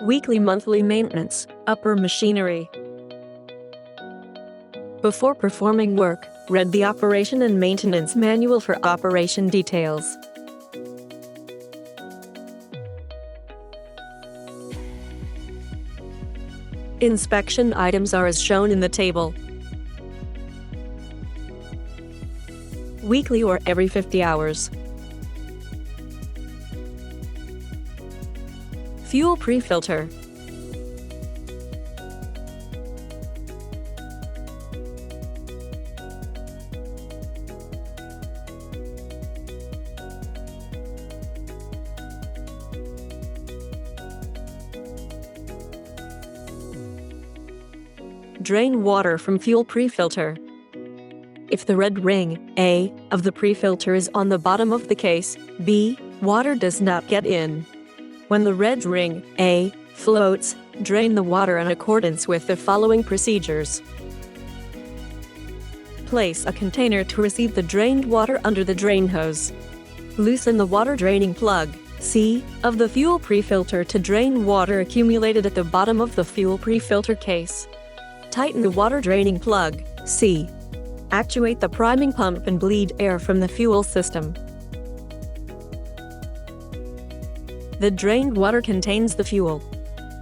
Weekly monthly maintenance, upper machinery. Before performing work, read the operation and maintenance manual for operation details. Inspection items are as shown in the table. Weekly or every 50 hours. Fuel pre-filter. Drain water from fuel pre-filter. If the red ring, A, of the pre-filter is on the bottom of the case, B, water does not get in. When the red ring, A, floats, drain the water in accordance with the following procedures. Place a container to receive the drained water under the drain hose. Loosen the water draining plug, C, of the fuel pre-filter to drain water accumulated at the bottom of the fuel pre-filter case. Tighten the water draining plug, C. Actuate the priming pump and bleed air from the fuel system. The drained water contains the fuel.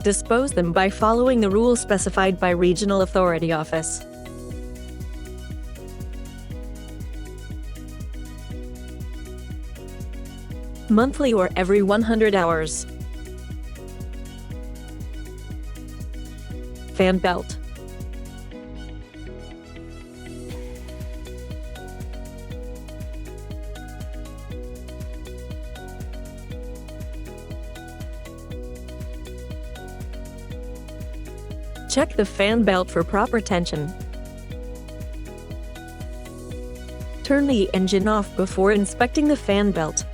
Dispose them by following the rules specified by Regional Authority Office. Monthly or every 100 hours. Fan belt. Check the fan belt for proper tension. Turn the engine off before inspecting the fan belt.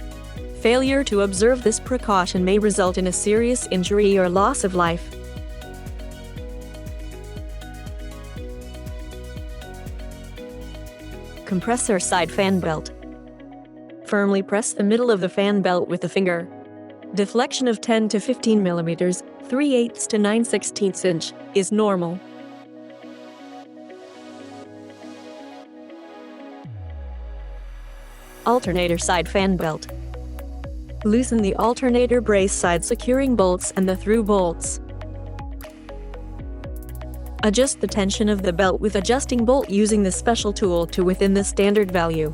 Failure to observe this precaution may result in a serious injury or loss of life. Compressor side fan belt. Firmly press the middle of the fan belt with the finger. Deflection of 10 to 15 millimeters, 3/8 to 9/16 inch, is normal. Alternator side fan belt. Loosen the alternator brace side securing bolts and the through bolts. Adjust the tension of the belt with adjusting bolt using the special tool to within the standard value.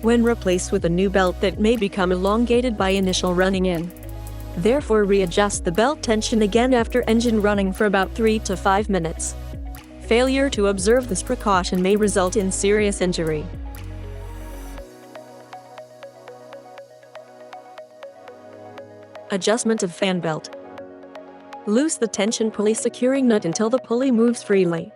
When replaced with a new belt that may become elongated by initial running in. Therefore, readjust the belt tension again after engine running for about 3 to 5 minutes. Failure to observe this precaution may result in serious injury. Adjustment of fan belt. Loose the tension pulley securing nut until the pulley moves freely.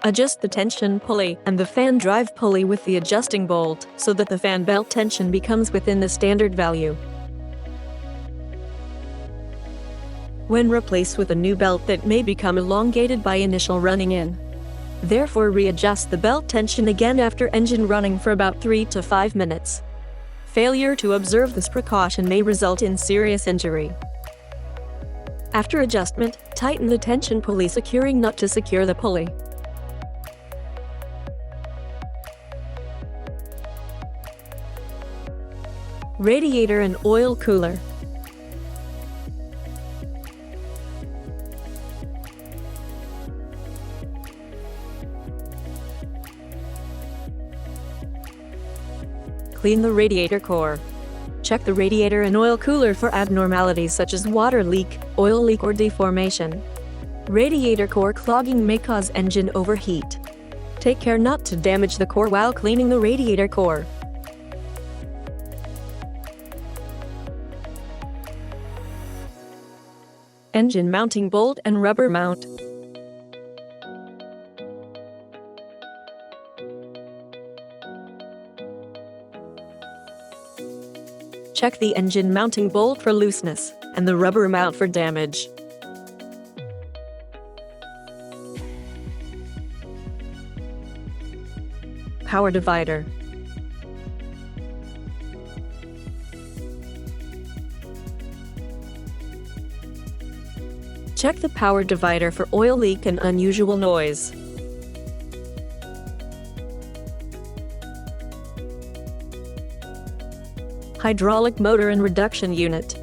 Adjust the tension pulley and the fan drive pulley with the adjusting bolt so that the fan belt tension becomes within the standard value. When replaced with a new belt that may become elongated by initial running in. Therefore, readjust the belt tension again after engine running for about 3 to 5 minutes. Failure to observe this precaution may result in serious injury. After adjustment, tighten the tension pulley securing nut to secure the pulley. Radiator and oil cooler. Clean the radiator core. Check the radiator and oil cooler for abnormalities such as water leak, oil leak or deformation. Radiator core clogging may cause engine overheat. Take care not to damage the core while cleaning the radiator core. Engine mounting bolt and rubber mount. Check the engine mounting bolt for looseness and the rubber mount for damage. Power divider. Check the power divider for oil leak and unusual noise. Hydraulic motor and reduction unit.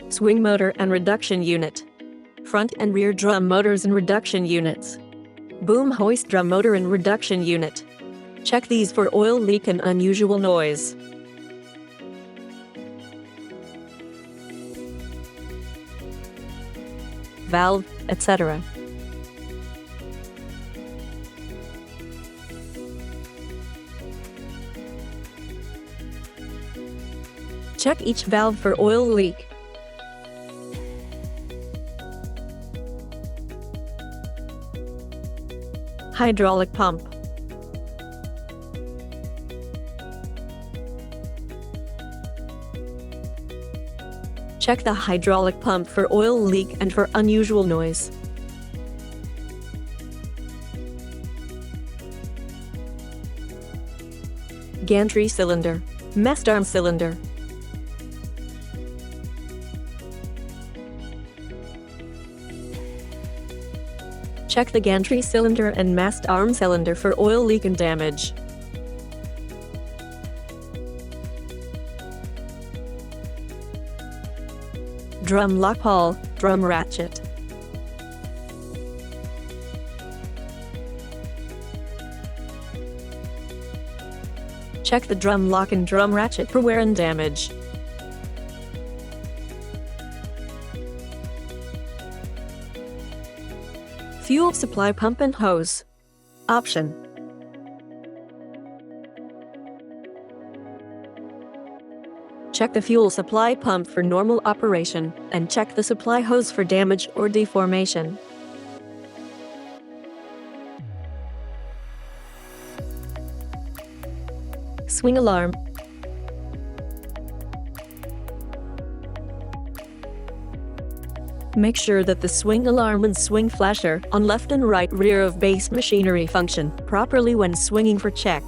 Swing motor and reduction unit. Front and rear drum motors and reduction units. Boom hoist drum motor and reduction unit. Check these for oil leak and unusual noise. Valve, etc. Check each valve for oil leak. Hydraulic pump. Check the hydraulic pump for oil leak and for unusual noise. Gantry cylinder, MAST arm cylinder. Check the gantry cylinder and MAST arm cylinder for oil leak and damage. Drum lock PAWL, drum ratchet. Check the drum lock and drum ratchet for wear and damage. Fuel supply pump and hose. Option. Check the fuel supply pump for normal operation, and check the supply hose for damage or deformation. Swing alarm. Make sure that the swing alarm and swing flasher on left and right rear of base machinery function properly when swinging for check.